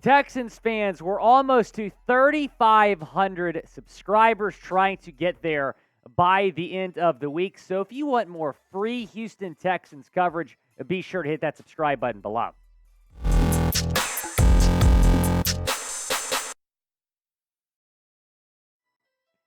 Texans fans, we're almost to 3,500 subscribers, trying to get there by the end of the week. So if you want more free Houston Texans coverage, be sure to hit that subscribe button below.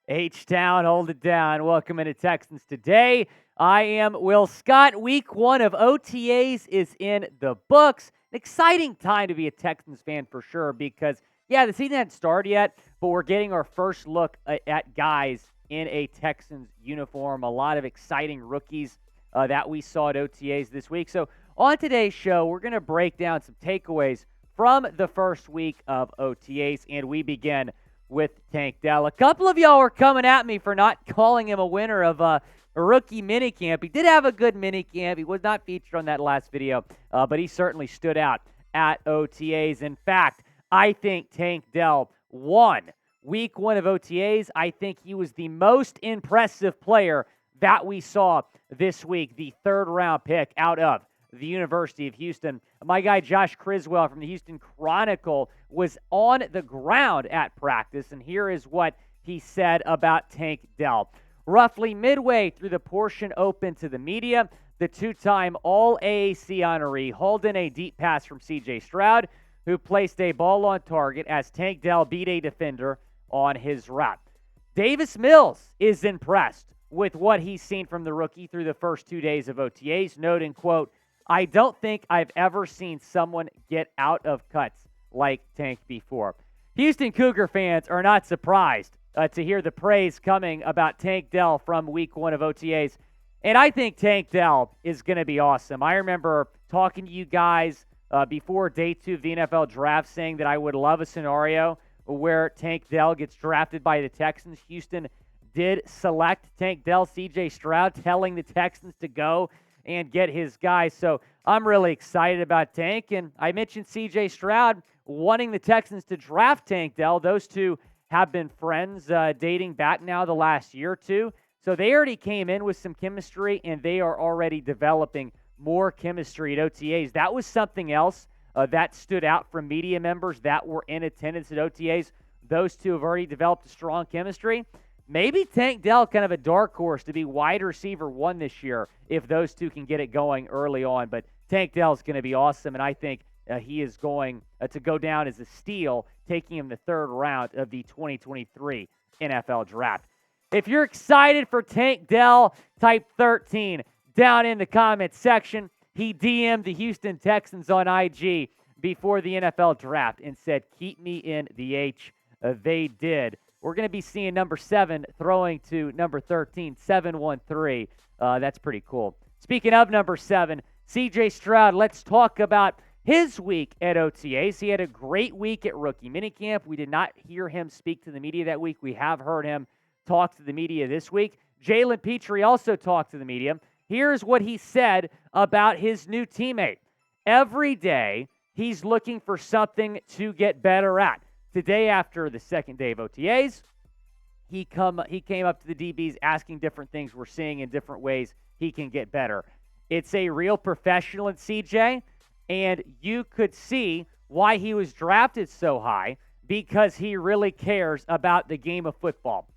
H-Town, hold it down. Welcome into Texans Today. I am Will Scott. Week 1 of OTAs is in the books. An exciting time to be a Texans fan for sure because, the season hasn't started yet, but we're getting our first look at guys in a Texans uniform. A lot of exciting rookies that we saw at OTAs this week. So on today's show, we're going to break down some takeaways from the first week of OTAs, and we begin with Tank Dell. A couple of y'all were coming at me for not calling him a winner of a rookie minicamp. He did have a good minicamp. He was not featured on that last video, but he certainly stood out at OTAs. In fact, I think Tank Dell won week 1 of OTAs. I think he was the most impressive player that we saw this week, the third-round pick out of the University of Houston. My guy Josh Criswell from the Houston Chronicle was on the ground at practice, and here is what he said about Tank Dell. Roughly midway through the portion open to the media, the two-time All-AAC honoree hauled in a deep pass from C.J. Stroud, who placed a ball on target as Tank Dell beat a defender on his route. Davis Mills is impressed with what he's seen from the rookie through the first 2 days of OTAs, noting, quote, "I don't think I've ever seen someone get out of cuts like Tank before." Houston Cougar fans are not surprised to hear the praise coming about Tank Dell from week 1 of OTAs. And I think Tank Dell is going to be awesome. I remember talking to you guys before day 2 of the NFL draft saying that I would love a scenario where Tank Dell gets drafted by the Texans. Houston did select Tank Dell, C.J. Stroud, telling the Texans to go and get his guy. So I'm really excited about Tank. And I mentioned C.J. Stroud wanting the Texans to draft Tank Dell. Those two have been friends dating back now the last year or two. So they already came in with some chemistry, and they are already developing more chemistry at OTAs. That was something else that stood out from media members that were in attendance at OTAs. Those two have already developed a strong chemistry. Maybe Tank Dell kind of a dark horse to be wide receiver 1 this year if those two can get it going early on. But Tank Dell is going to be awesome, and I think he is going to go down as a steal, taking him the 3rd round of the 2023 NFL Draft. If you're excited for Tank Dell, type 13 down in the comments section. He DM'd the Houston Texans on IG before the NFL Draft and said, "Keep me in the H." They did. We're going to be seeing number 7 throwing to number 13, 713. That's pretty cool. Speaking of number 7, C.J. Stroud, let's talk about his week at OTAs. He had a great week at rookie minicamp. We did not hear him speak to the media that week. We have heard him talk to the media this week. Jalen Petrie also talked to the media. Here's what he said about his new teammate. Every day, he's looking for something to get better at. Today, after the second day of OTAs, he came up to the DBs asking different things we're seeing in different ways he can get better. It's a real professional in CJ, and you could see why he was drafted so high, because he really cares about the game of football.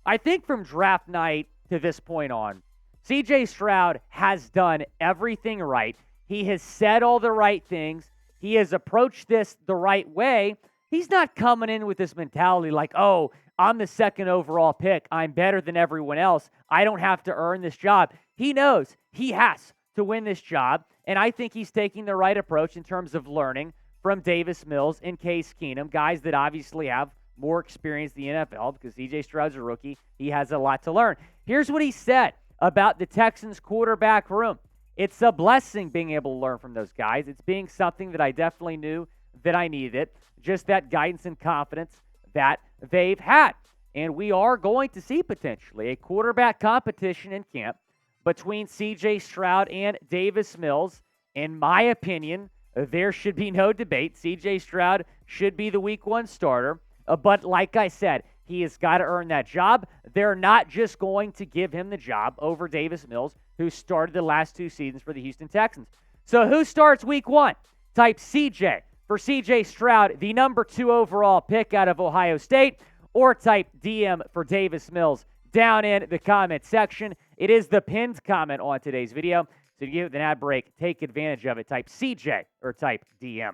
I think from draft night to this point on, C.J. Stroud has done everything right. He has said all the right things. He has approached this the right way. He's not coming in with this mentality like, "Oh, I'm the 2nd overall pick. I'm better than everyone else. I don't have to earn this job." He knows he has to win this job, and I think he's taking the right approach in terms of learning from Davis Mills and Case Keenum, guys that obviously have more experience in the NFL because C.J. Stroud's a rookie. He has a lot to learn. Here's what he said about the Texans quarterback room. It's a blessing being able to learn from those guys. It's being something that I definitely knew that I needed, just that guidance and confidence that they've had. And we are going to see potentially a quarterback competition in camp between C.J. Stroud and Davis Mills. In my opinion, there should be no debate. C.J. Stroud should be the week 1 starter. But like I said, he has got to earn that job. They're not just going to give him the job over Davis Mills, who started the last 2 seasons for the Houston Texans. So who starts week 1? Type CJ for C.J. Stroud, the number 2 overall pick out of Ohio State, or type DM for Davis Mills down in the comment section. It is the pinned comment on today's video. So to give an ad break, take advantage of it. Type CJ or type DM.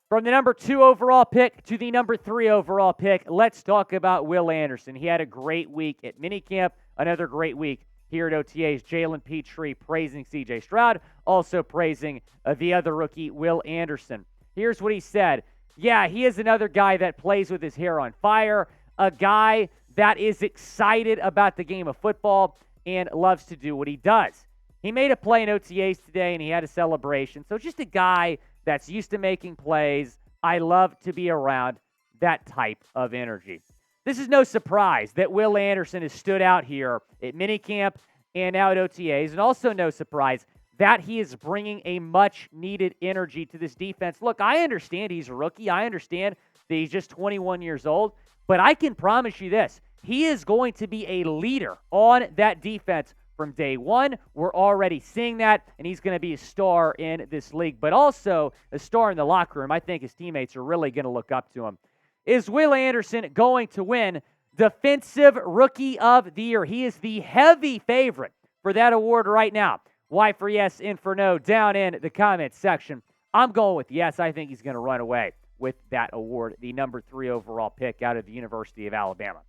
From the number 2 overall pick to the number 3 overall pick, let's talk about Will Anderson. He had a great week at minicamp, another great week here at OTAs. Jalen Petree praising C.J. Stroud, also praising the other rookie, Will Anderson. Here's what he said. Yeah, he is another guy that plays with his hair on fire, a guy that is excited about the game of football and loves to do what he does. He made a play in OTAs today, and he had a celebration. So just a guy that's used to making plays. I love to be around that type of energy. This is no surprise that Will Anderson has stood out here at minicamp and now at OTAs, and also no surprise that he is bringing a much-needed energy to this defense. Look, I understand he's a rookie. I understand that he's just 21 years old, but I can promise you this. He is going to be a leader on that defense from day one. We're already seeing that, and he's going to be a star in this league, but also a star in the locker room. I think his teammates are really going to look up to him. Is Will Anderson going to win Defensive Rookie of the Year? He is the heavy favorite for that award right now. Why for yes and for no down in the comments section. I'm going with yes. I think he's going to run away with that award, the number 3 overall pick out of the University of Alabama.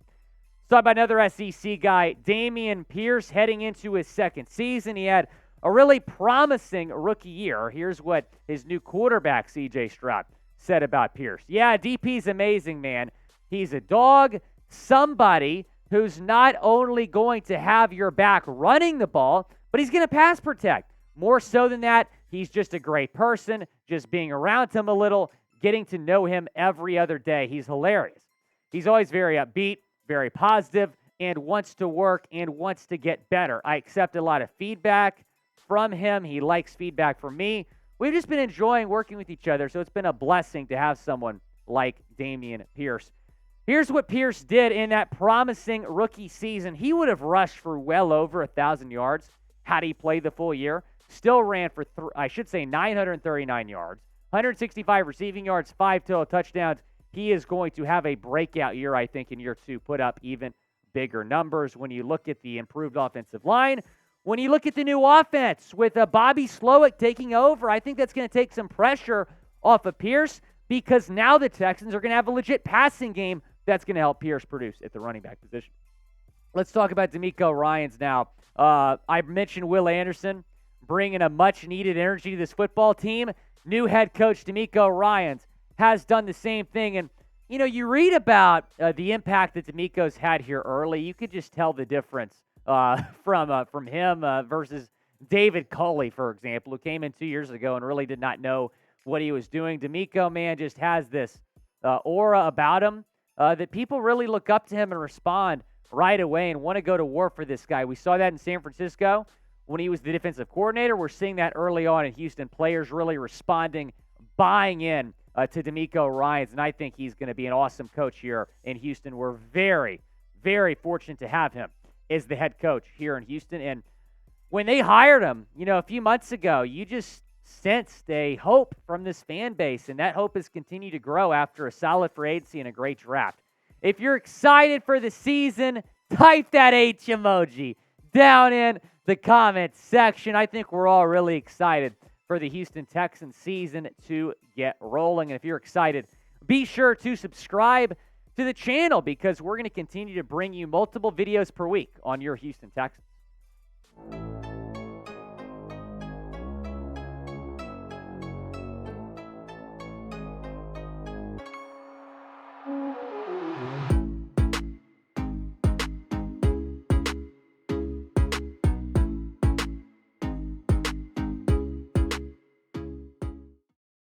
Talk about another SEC guy, Dameon Pierce, heading into his second season. He had a really promising rookie year. Here's what his new quarterback, C.J. Stroud, said about Pierce. Yeah, DP's amazing, man. He's a dog, somebody who's not only going to have your back running the ball, but he's going to pass protect. More so than that, he's just a great person, just being around him a little, getting to know him every other day. He's hilarious. He's always very upbeat, very positive, and wants to work and wants to get better. I accept a lot of feedback from him. He likes feedback from me. We've just been enjoying working with each other, so it's been a blessing to have someone like Dameon Pierce. Here's what Pierce did in that promising rookie season. He would have rushed for well over 1,000 yards had he played the full year. Still ran for, 939 yards, 165 receiving yards, 5 total touchdowns. He is going to have a breakout year, I think, in year 2, put up even bigger numbers when you look at the improved offensive line. When you look at the new offense with Bobby Slowick taking over, I think that's going to take some pressure off of Pierce because now the Texans are going to have a legit passing game that's going to help Pierce produce at the running back position. Let's talk about DeMeco Ryans now. I mentioned Will Anderson bringing a much-needed energy to this football team. New head coach DeMeco Ryans has done the same thing. And, you know, you read about the impact that DeMeco's had here early. You could just tell the difference from him versus David Culley, for example, who came in 2 years ago and really did not know what he was doing. DeMeco, man, just has this aura about him that people really look up to him and respond right away and want to go to war for this guy. We saw that in San Francisco when he was the defensive coordinator. We're seeing that early on in Houston. Players really responding, buying in to DeMeco Ryans, and I think he's going to be an awesome coach here in Houston. We're very, very fortunate to have him as the head coach here in Houston. And when they hired him, you know, a few months ago, you just sensed a hope from this fan base, and that hope has continued to grow after a solid free agency and a great draft. If you're excited for the season, type that H emoji down in the comments section. I think we're all really excited for the Houston Texans season to get rolling. And if you're excited, be sure to subscribe to the channel because we're going to continue to bring you multiple videos per week on your Houston Texans.